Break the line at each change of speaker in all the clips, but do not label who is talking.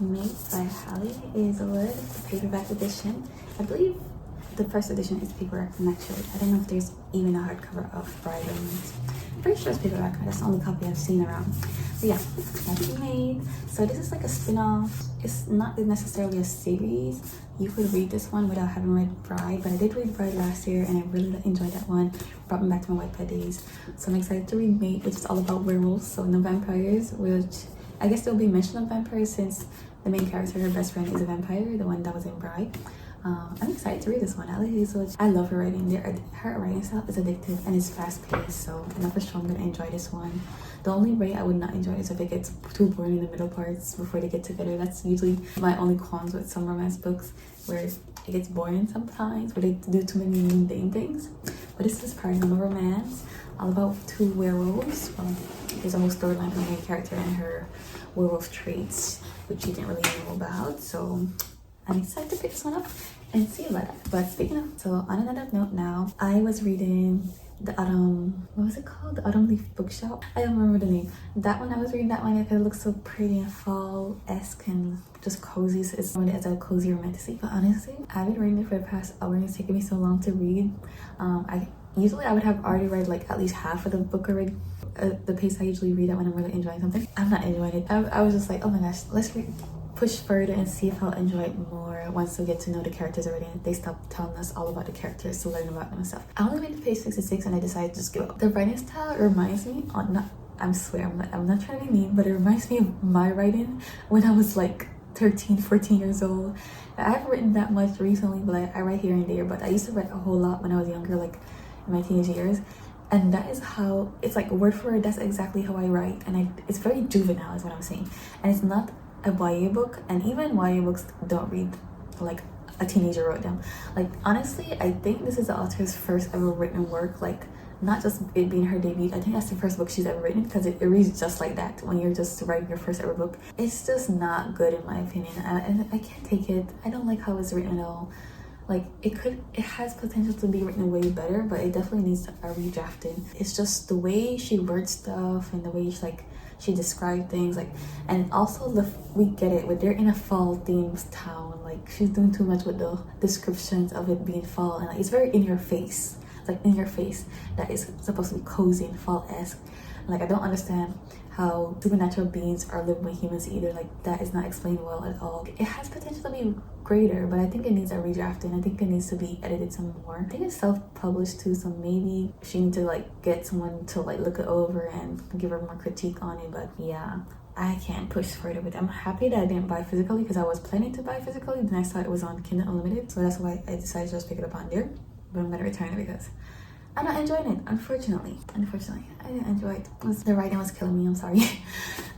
Made by Hallie is Wood, the paperback edition. I believe the first edition is paperback. I'm not sure. I don't know if there's even a hardcover of Bride Romance. I'm pretty sure it's paperback. That's the only copy I've seen around. But yeah, that's Made. So this is like a spin-off. It's not necessarily a series. You could read this one without having read Bride, but I did read Bride last year and I really enjoyed that one. Brought me back to my Wattpad days. So I'm excited to read Made, which is all about werewolves, so no vampires, which I guess there'll be mention of vampires since the main character, her best friend, is a vampire, the one that was in Bride. I'm excited to read this one. I love her writing. Her writing style is addictive and it's fast paced, so I know for sure I'm gonna enjoy this one. The only way I would not enjoy it is if it gets too boring in the middle parts before they get together. That's usually my only cons with some romance books, where it gets boring sometimes, where they do too many mundane things. But this is paranormal romance, all about two werewolves. There's a whole storyline for the main character and her werewolf traits, which you didn't really know about. So I'm excited to pick this one up and see about that. But speaking of, so on another note now, I was reading the Autumn, what was it called? The Autumn Leaf Bookshop. I don't remember the name. That one, I was reading that one because it looks so pretty and fall-esque and just cozy. So it's something as a cozy romantic. But honestly, I've been reading it for the past hour and it's taken me so long to read. Usually I would have already read like at least half of the book already. The pace I usually read at when I'm really enjoying something. I'm not enjoying it. I was just like, oh my gosh, let's push further and see if I'll enjoy it more once we get to know the characters already and they stop telling us all about the characters to learn about them and stuff. I only made to page 66 and I decided to just give up. The writing style reminds me, I swear, I'm not trying to be mean, but it reminds me of my writing when I was like 13, 14 years old. I haven't written that much recently, but I write here and there, but I used to write a whole lot when I was younger, like in my teenage years. And that is how, it's like word for word, that's exactly how I write. And it's very juvenile is what I'm saying. And it's not a YA book, and even YA books don't read like a teenager wrote them. Like honestly, I think this is the author's first ever written work, like not just it being her debut. I think that's the first book she's ever written because it reads just like that when you're just writing your first ever book. It's just not good in my opinion. I can't take it. I don't like how it's written at all. Like it has potential to be written way better, but it definitely needs a redrafting. It's just the way she words stuff and the way she described things, like, and also we get it, but they're in a fall themed town. Like she's doing too much with the descriptions of it being fall, and like, it's very in your face. It's like in your face that is supposed to be cozy and fall-esque. Like I don't understand how supernatural beings are living with humans either. Like that is not explained well at all. It has potential to be greater, but I think it needs a redrafting. I think it needs to be edited some more. I think it's self-published too, so maybe she needs to like get someone to like look it over and give her more critique on it. But yeah, I can't push further with it. I'm happy that I didn't buy physically because I was planning to buy physically. Then I saw it was on Kindle Unlimited, so that's why I decided to just pick it up on there. But I'm gonna return it because I'm not enjoying it, unfortunately. I didn't enjoy it. The writing was killing me, I'm sorry.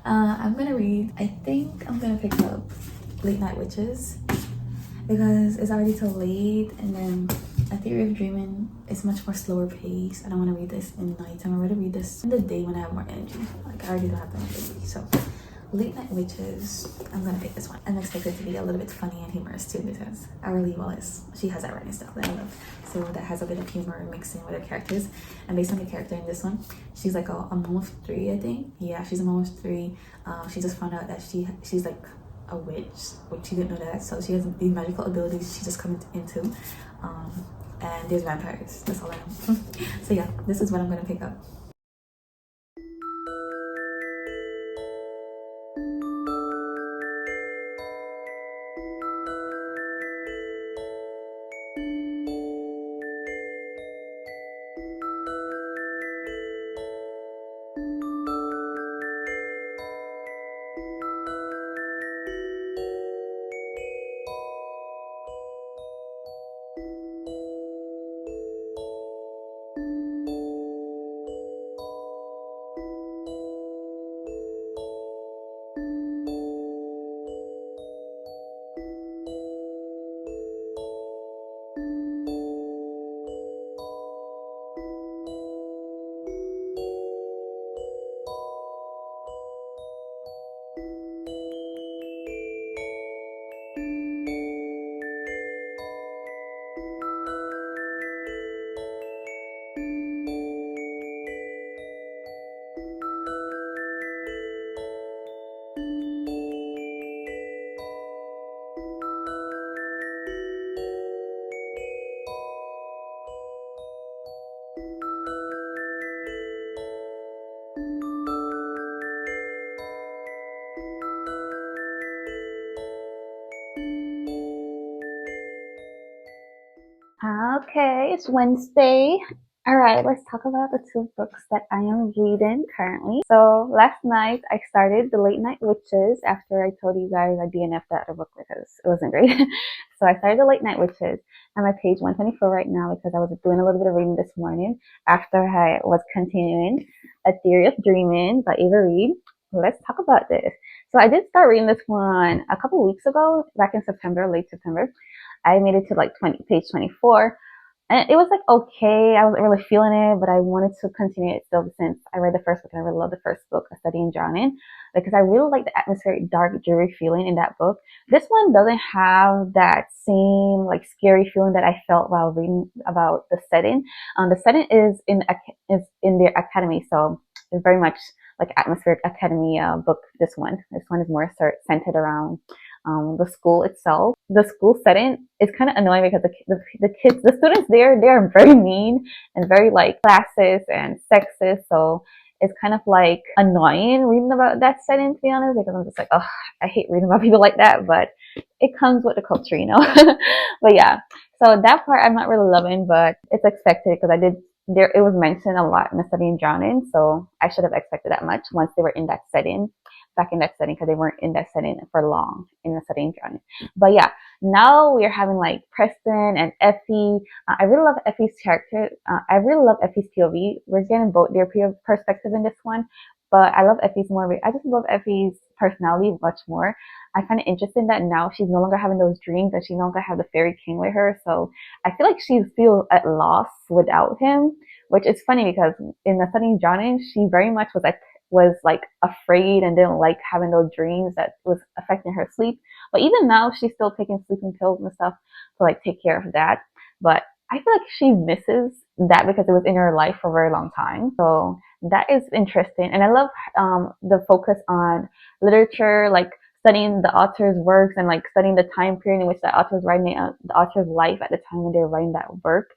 I'm gonna read, I think I'm gonna pick up Late Night Witches because it's already too late, and then A Theory of Dreaming is much more slower pace. I don't want to read this in night. I'm ready to read this in the day when I have more energy. Like I already don't have that much energy, so Late Night Witches, I'm gonna pick this one. I'm expected to be a little bit funny and humorous too because Lee Wallace, she has that writing style that I love. So that has a bit of humor mixing with her characters. And based on the character in this one, she's like a mom of 3, I think. Yeah, she's a mom of 3. She just found out that she's like a witch, which she didn't know that. So she has these magical abilities she just come into. And there's vampires, that's all I know. So yeah, this is what I'm gonna pick up. Okay, it's Wednesday. All right, let's talk about the two books that I am reading currently. So last night I started The Late Night Witches after I told you guys I DNF'd out of the book because it wasn't great. So I started The Late Night Witches. I'm at page 124 right now because I was doing a little bit of reading this morning after I was continuing A Theory of Dreaming by Ava Reed. Let's talk about this. So I did start reading this one a couple weeks ago, back in September, late September. I made it to like page 24. And it was like okay, I wasn't really feeling it, but I wanted to continue it still since I read the first book and I really love the first book, A Study in Drowning, because I really like the atmospheric, dark, dreary feeling in that book. This one doesn't have that same like scary feeling that I felt while reading about the setting. The setting is in their academy, so it's very much like atmospheric academy book. This one is more centered around the school itself. The school setting is kind of annoying because the students there, they're very mean and very like classist and sexist. So it's kind of like annoying reading about that setting, to be honest, because I'm just like, oh, I hate reading about people like that, but it comes with the culture, you know. But yeah, so that part I'm not really loving, but it's expected because I did there. It was mentioned a lot in the study in drowning, so I should have expected that much once they were in that setting, back in that setting, because they weren't in that setting for long in the study in drowning. But yeah, now we're having like Preston and Effie. I really love Effie's character. I really love Effie's POV. We're getting both their perspective in this one, but I love Effie's more. I just love Effie's personality much more. I find it interesting that now she's no longer having those dreams and she no longer have the fairy king with her. So I feel like she feels at loss without him, which is funny because in the study in drowning, she very much was like afraid and didn't like having those dreams that was affecting her sleep. But even now, she's still taking sleeping pills and stuff to like take care of that. But I feel like she misses that because it was in her life for a very long time. So that is interesting. And I love the focus on literature, like studying the author's works and like studying the time period in which the author was writing the author's life at the time when they were writing that work.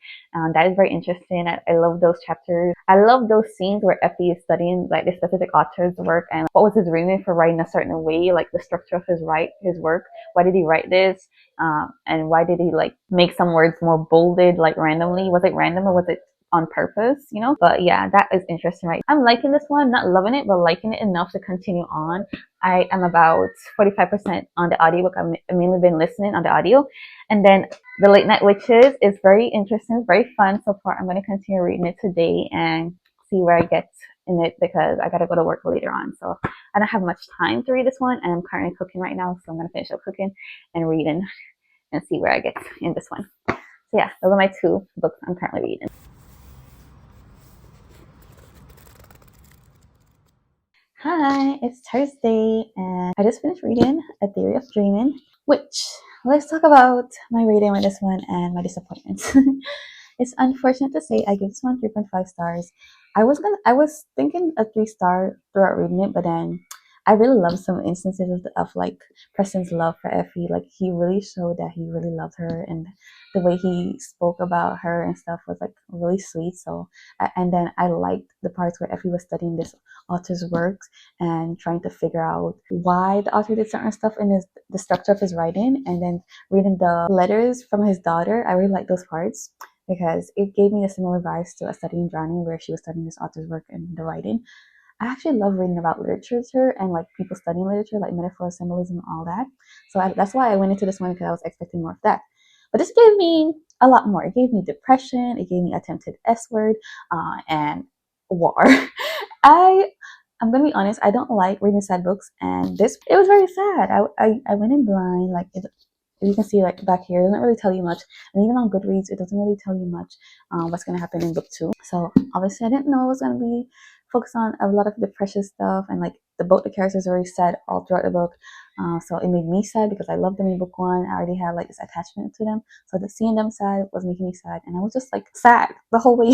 That is very interesting. I love those chapters. I love those scenes where Effie is studying like the specific author's work and what was his reason for writing a certain way, like the structure of his work. Why did he write this? And why did he like make some words more bolded like randomly? Was it random or was it on purpose, you know? But yeah, that is interesting, right? I'm liking this one, not loving it, but liking it enough to continue on. I am about 45% on the audiobook. I've mainly been listening on the audio. And then The Late Night Witches is very interesting, very fun so far. I'm going to continue reading it today and see where I get in it because I got to go to work later on. So I don't have much time to read this one. And I'm currently cooking right now. So I'm going to finish up cooking and reading and see where I get in this one. So yeah, those are my two books I'm currently reading. Hi, it's Thursday and I just finished reading A Theory of Dreaming, which let's talk about my reading with this one and my disappointments. It's unfortunate to say I give this one 3.5 stars. I was thinking a 3-star throughout reading it, but then I really love some instances of like Preston's love for Effie. Like he really showed that he really loved her, and the way he spoke about her and stuff was like really sweet. So and then I liked the parts where Effie was studying this author's works and trying to figure out why the author did certain stuff in the structure of his writing, and then reading the letters from his daughter. I really like those parts because it gave me a similar vibes to A Study in Drowning, where she was studying this author's work and the writing. I actually love reading about literature and like people studying literature, like metaphor, symbolism, and all that. So that's why I went into this one because I was expecting more of that. But this gave me a lot more. It gave me depression. It gave me attempted S word and war. I I'm gonna be honest. I don't like reading sad books, and this it was very sad. I went in blind. Like you can see, like back here, it doesn't really tell you much, and even on Goodreads, it doesn't really tell you much what's gonna happen in book 2. So obviously, I didn't know it was gonna be focused on a lot of depression stuff, and like the characters are very sad all throughout the book. So it made me sad because I loved them in book 1. I already had like this attachment to them, so seeing them sad was making me sad, and I was just like sad the whole way.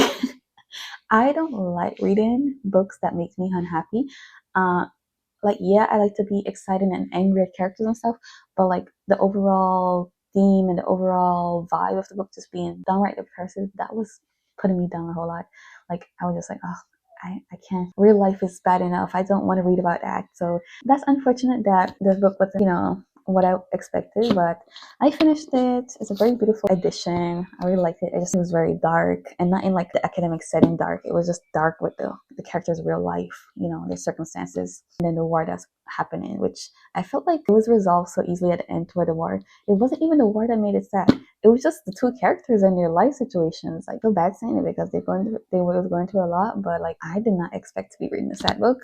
I don't like reading books that make me unhappy. Uh, like yeah, I like to be excited and angry at characters and stuff, but like the overall theme and the overall vibe of the book just being downright depressive, that was putting me down a whole lot. Like I was just like, oh, I can't. Real life is bad enough. I don't want to read about that. So that's unfortunate that this book wasn't, what I expected, but I finished it. It's a very beautiful edition. I really liked it. It was very dark, and not in like the academic setting dark. It was just dark with the characters' real life, you know, their circumstances, and then the war that's happening, which I felt like it was resolved so easily at the end toward the war. It wasn't even the war that made it sad. It was just the two characters and their life situations. Like, I feel bad saying it because they were going through a lot, but like I did not expect to be reading a sad book.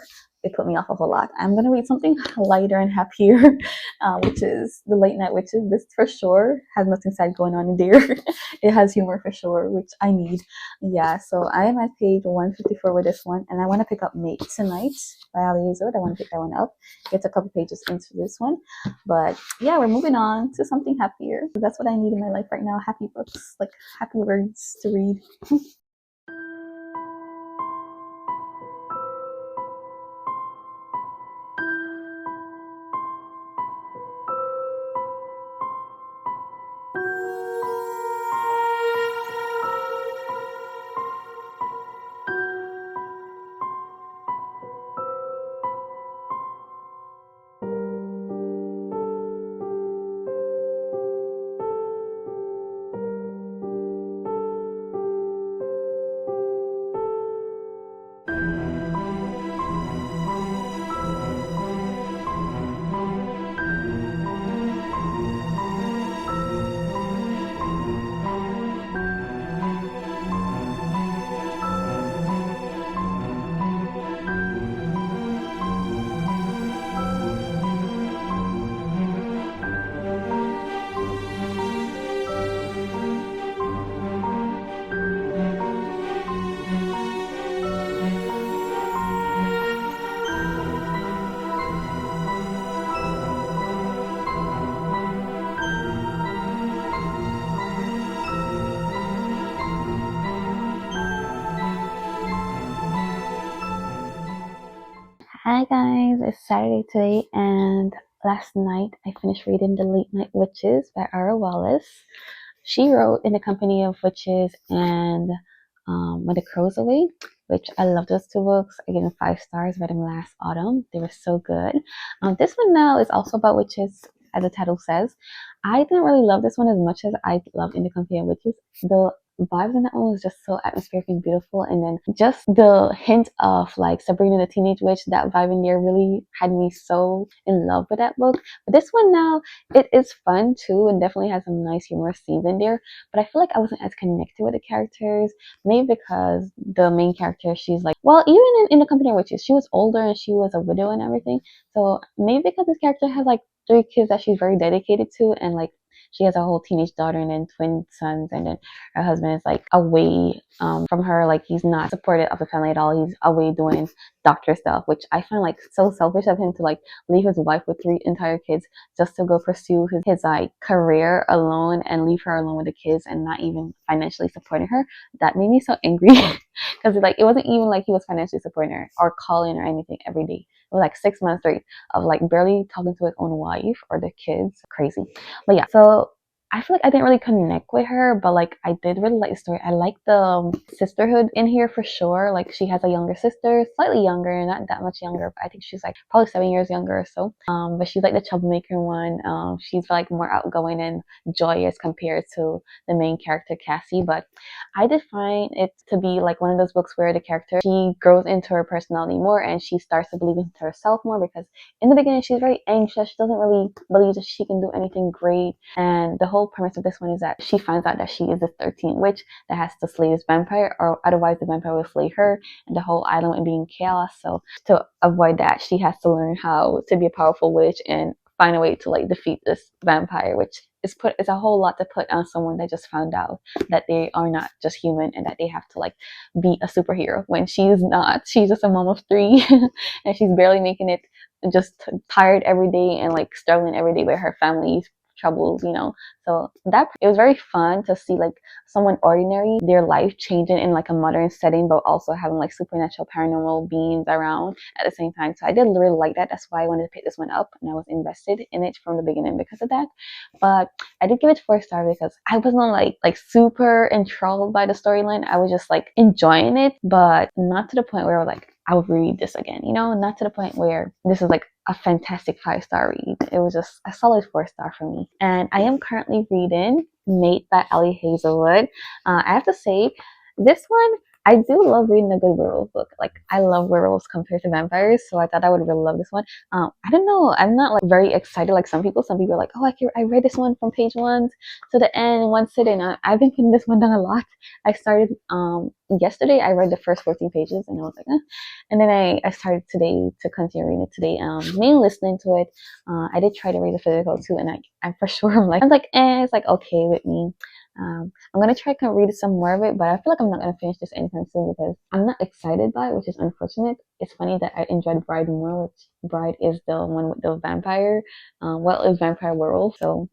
It put me off of a lot. I'm gonna read something lighter and happier, which is The Late Night Witches. This for sure has nothing sad going on in there. It has humor for sure, which I need. Yeah, so I am at page 154 with this one, and I want to pick up Mate Tonight by Ali Azud. I want to pick that one up. It's a couple pages into this one, but yeah, we're moving on to something happier. That's what I need in my life right now. Happy books, like happy words to read. Hi guys, it's Saturday today, and last night I finished reading The Late Night Witches by R. Wallace. She wrote In the Company of Witches and When the Crows Away, which I love those two books. I gave them 5 stars, read them last autumn. They were so good. This one now is also about witches, as the title says. I didn't really love this one as much as I loved In the Company of Witches. The vibes in that one was just so atmospheric and beautiful, and then just the hint of like Sabrina the Teenage Witch, that vibe in there really had me so in love with that book. But this one now, it is fun too, and definitely has some nice humorous scenes in there, but I feel like I wasn't as connected with the characters, maybe because the main character, she's like, well, even in the Company of Witches, she was older and she was a widow and everything, so maybe because this character has like 3 kids that she's very dedicated to, and like she has a whole teenage daughter and then twin sons, and then her husband is like away from her, like he's not supportive of the family at all. He's away doing doctor stuff, which I find like so selfish of him to like leave his wife with 3 entire kids just to go pursue his like career alone and leave her alone with the kids and not even financially supporting her. That made me so angry because like it wasn't even like he was financially supporting her or calling or anything every day. It was like 6 months straight of like barely talking to his own wife or the kids. Crazy. But yeah, so I feel like I didn't really connect with her, but like I did really like the story. I like the sisterhood in here for sure. Like she has a younger sister, slightly younger, not that much younger, but I think she's like probably 7 years younger or so. But she's like the troublemaker one. She's like more outgoing and joyous compared to the main character Cassie. But I did find it to be like one of those books where the character, she grows into her personality more and she starts to believe into herself more, because in the beginning she's very anxious. She doesn't really believe that she can do anything great, and the whole premise of this one is that she finds out that she is the 13th witch that has to slay this vampire, or otherwise the vampire will slay her, and the whole island will be in chaos. So to avoid that, she has to learn how to be a powerful witch and find a way to like defeat this vampire, which is a whole lot to put on someone that just found out that they are not just human and that they have to like be a superhero when she's not. She's just a mom of 3 and she's barely making it, just tired every day and like struggling every day with her family's troubles, you know. So that it was very fun to see like someone ordinary, their life changing in like a modern setting, but also having like supernatural paranormal beings around at the same time. So I did really like that. That's why I wanted to pick this one up, and I was invested in it from the beginning because of that. But I did give it 4 stars because I wasn't like super enthralled by the storyline. I was just like enjoying it, but not to the point where I was like
I would read this again. You know, not to the point where this is like a fantastic 5-star read. It was just a solid 4-star for me. And I am currently reading Mate by Ali Hazelwood. I have to say, this one, I do love reading a good werewolf book. Like, I love werewolves compared to vampires, so I thought I would really love this one. I don't know, I'm not like very excited like some people. Some people are like, oh, I read this one from page 1 to the end in one sitting. I've been putting this one down a lot. I started yesterday. I read the first 14 pages, and I was like, eh. And then I started today to continue reading it today. Mainly listening to it. I did try to read the physical too, and I'm for sure I'm like, it's like okay with me. I'm gonna try to read some more of it, but I feel like I'm not gonna finish this anytime soon because I'm not excited by it, which is unfortunate. It's funny that I enjoyed Bride more, which Bride is the one with the vampire, it's vampire werewolf. So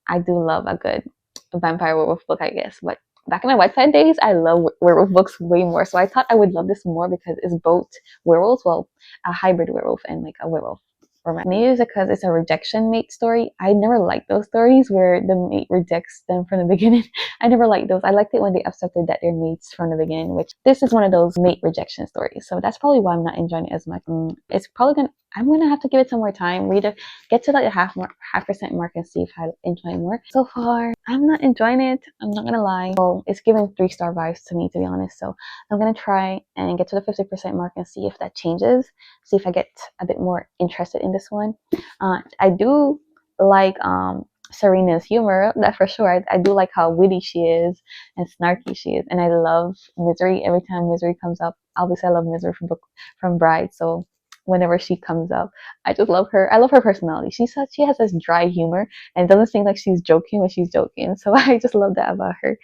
I do love a good vampire werewolf book, I guess. But back in my Wattpad days, I love werewolf books way more. So I thought I would love this more because it's both werewolves, well, a hybrid werewolf and like a werewolf. Maybe it's because it's a rejection mate story. I never liked those stories where the mate rejects them from the beginning. I never liked those. I liked it when they accepted that they're mates from the beginning, which this is one of those mate rejection stories. So that's probably why I'm not enjoying it as much. It's probably I'm gonna have to give it some more time, read it, get to like the half percent mark and see if I enjoy it more. So far, I'm not enjoying it. I'm not gonna lie. Well, it's giving 3-star vibes to me, to be honest. So I'm gonna try and get to the 50% mark and see if that changes. See if I get a bit more interested in this one. I do like Serena's humor, that for sure. I do like how witty she is and snarky she is, and I love Misery. Every time Misery comes up, obviously I love Misery from Bride. So whenever she comes up, I just love her. I love her personality. She has this dry humor and it doesn't seem like she's joking when she's joking. So I just love that about her.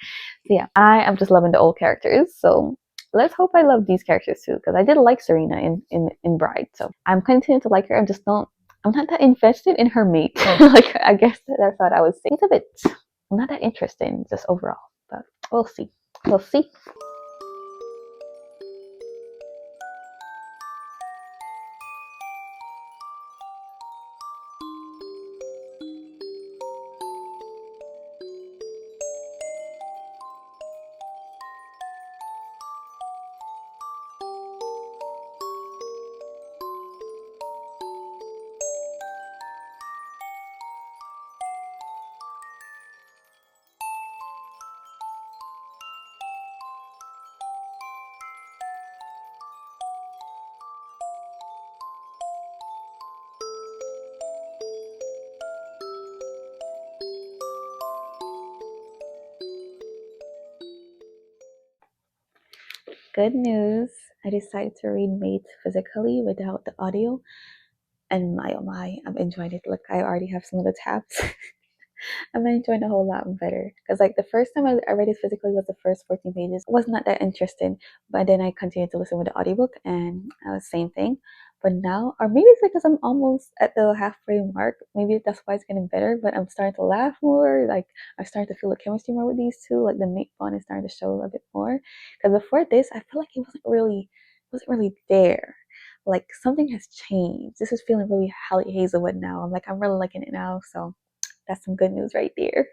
So yeah, I am just loving the old characters. So let's hope I love these characters too, because I did like Serena in Bride. So I'm continuing to like her. I'm not that invested in her mate. Like I guess that's what I would say. It's a bit I'm not that interested just overall, but we'll see. We'll see. Good news. I decided to read Mate physically without the audio. And my oh my, I'm enjoying it. Look, I already have some of the tabs. I'm enjoying a whole lot better. Because like the first time I read it physically was the first 14 pages. It was not that interesting. But then I continued to listen with the audiobook and it was the same thing. But now, or maybe it's because I'm almost at the halfway mark. Maybe that's why it's getting better. But I'm starting to laugh more. Like I'm starting to feel the chemistry more with these two. Like the mate bond is starting to show a bit more. Because before this, I feel like it wasn't really there. Like something has changed. This is feeling really Hallie Hazelwood now. I'm really liking it now. So that's some good news right there.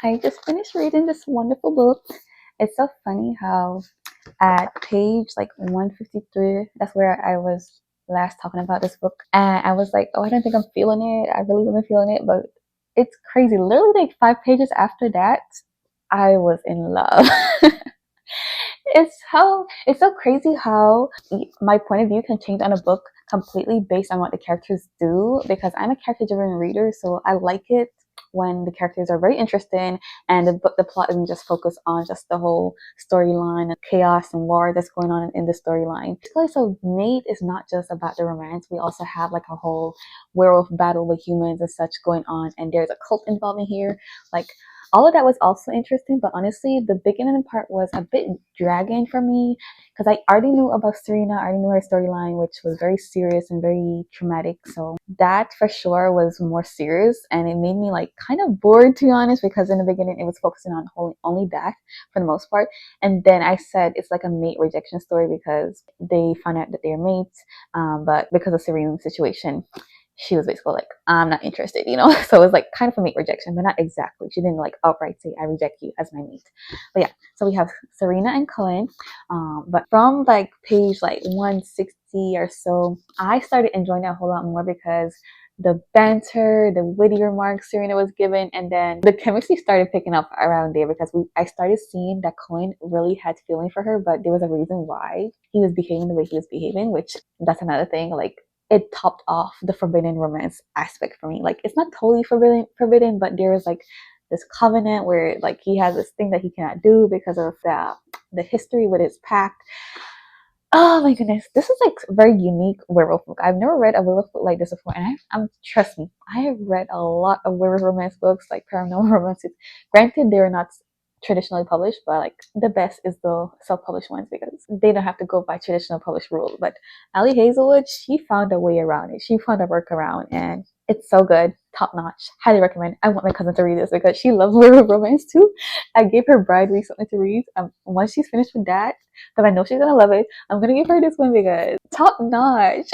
I just finished reading this wonderful book. It's so funny how at page like 153, that's where I was last talking about this book. And I was like, oh, I don't think I'm feeling it. I really wasn't feeling it. But it's crazy. Literally like 5 pages after that, I was in love. it's so crazy how my point of view can change on a book completely based on what the characters do, because I'm a character driven reader, so I like it when the characters are very interesting and the plot isn't just focused on just the whole storyline and chaos and war that's going on in the storyline. So Mate is not just about the romance. We also have like a whole werewolf battle with humans and such going on, and there's a cult involved in here. Like, all of that was also interesting, but honestly, the beginning part was a bit dragging for me because I already knew about Serena, I already knew her storyline, which was very serious and very traumatic. So that for sure was more serious, and it made me like kind of bored, to be honest, because in the beginning it was focusing on only that for the most part. And then I said it's like a mate rejection story because they found out that they're mates, but because of Serena's situation, she was basically like, I'm not interested, you know? So it was like kind of a mate rejection, but not exactly. She didn't like outright say, I reject you as my mate. But yeah, so we have Serena and Cohen. But from like page like 160 or so, I started enjoying it a whole lot more because the banter, the witty remarks Serena was given, and then the chemistry started picking up around there because I started seeing that Cohen really had feeling for her, but there was a reason why he was behaving the way he was behaving, which that's another thing. Like, it topped off the forbidden romance aspect for me. Like, it's not totally forbidden, but there was like this covenant where like he has this thing that he cannot do because of the history with his pact. Oh my goodness, this is like a very unique werewolf book. I've never read a werewolf book like this before, and I'm trust me, I have read a lot of werewolf romance books, like paranormal romances. Granted, they're not traditionally published, but like the best is the self-published ones because they don't have to go by traditional published rules. But Ali Hazelwood, she found a way around it. She found a workaround, and it's so good, top notch. Highly recommend. I want my cousin to read this because she loves werewolf romance too. I gave her Bride recently to read. Once she's finished with that, because I know she's gonna love it, I'm gonna give her this one because top notch.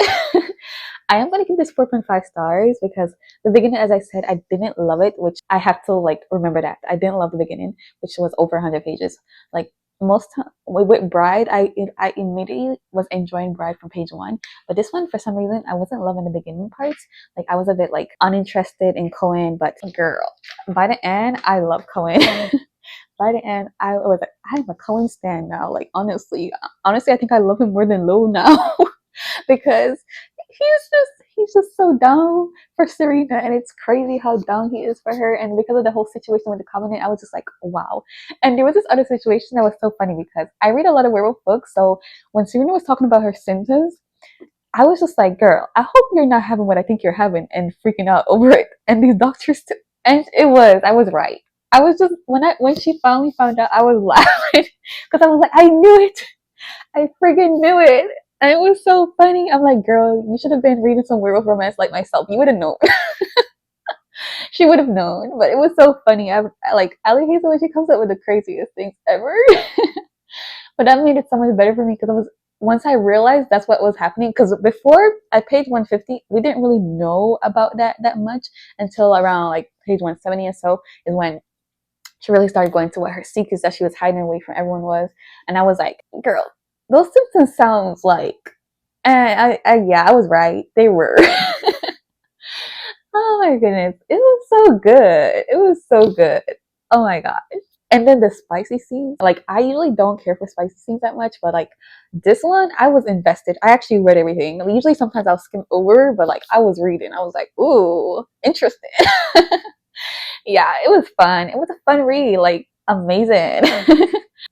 I am gonna give this 4.5 stars because the beginning, as I said, I didn't love it, which I have to like remember that I didn't love the beginning, which was over 100 pages. Like most time with Bride, I immediately was enjoying Bride from page 1, but this one for some reason I wasn't loving the beginning parts. Like, I was a bit like uninterested in Cohen, but girl, by the end, I love Cohen. By the end, I was like, I'm a Cohen stan now. Like, honestly, I think I love him more than Lo now because he's just so down for Serena, and it's crazy how down he is for her. And because of the whole situation with the Covenant, I was just like, wow. And there was this other situation that was so funny because I read a lot of werewolf books, so when Serena was talking about her symptoms, I was just like, girl, I hope you're not having what I think you're having and freaking out over it. And these doctors too. And I was right. I was just when she finally found out, I was laughing because I was like, I knew it. I friggin' knew it. And it was so funny. I'm like, girl, you should have been reading some werewolf romance like myself. You would have known. She would have known. But it was so funny. I like Ali Hazel when she comes up with the craziest things ever. But that made it so much better for me because once I realized that's what was happening, because before at page 150 we didn't really know about that much until around like page 170 or so is when she really started going to what her secrets that she was hiding away from everyone was. And I was like, girl, those symptoms sounds like, and yeah, I was right, they were. Oh my goodness, it was so good. It was so good. Oh my gosh. And then the spicy scenes, like, I usually don't care for spicy scenes that much, but like this one, I was invested. I actually read everything. Usually sometimes I'll skim over, but like I was reading. I was like, ooh, interesting. Yeah, it was fun. It was a fun read, like amazing.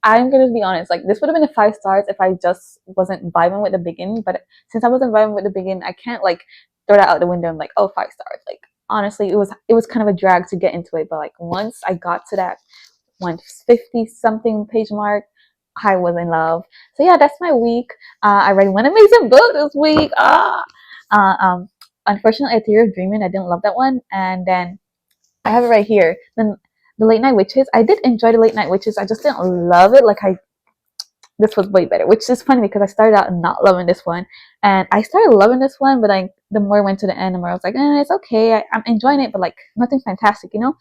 I'm gonna be honest, like this would have been a 5 stars if I just wasn't vibing with the beginning, but since I wasn't vibing with the beginning, I can't like throw that out the window and like, oh, 5 stars. Like, honestly, it was kind of a drag to get into it, but like once I got to that 150 something page mark, I was in love. So yeah, that's my week. I read one amazing book this week. Uh, um, Unfortunately, A Theory of Dreaming, I didn't love that one, and then I have it right here. Then the Late Night Witches. I did enjoy the Late Night Witches. I just didn't love it. Like, this was way better, which is funny because I started out not loving this one, and I started loving this one, but the more I went to the end, the more I was like, it's okay. I'm enjoying it, but like nothing fantastic, you know.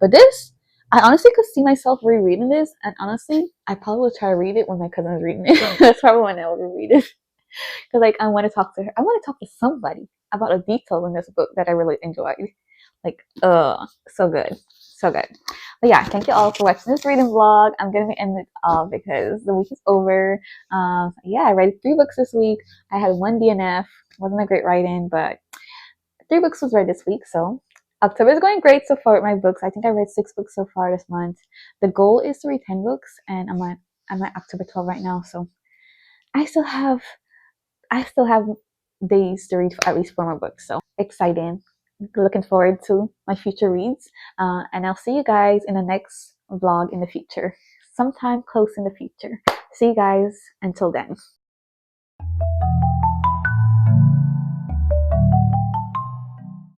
But this, I honestly could see myself rereading this, and honestly, I probably will try to read it when my cousin is reading it. That's probably when I'll reread it because like I want to talk to her. I want to talk to somebody about a detail in this book that I really enjoyed. Like, so good. So good. But yeah, thank you all for watching this reading vlog. I'm gonna end it off because the week is over. Yeah, I read 3 books this week. I had 1 DNF. Wasn't a great write-in, but 3 books was read this week. So October is going great so far with my books. I think I read 6 books so far this month. The goal is to read 10 books, and I'm at October 12 right now. So I still have days to read at least 4 more books. So exciting. Looking forward to my future reads. And I'll see you guys in the next vlog in the future. Sometime close in the future. See you guys until then.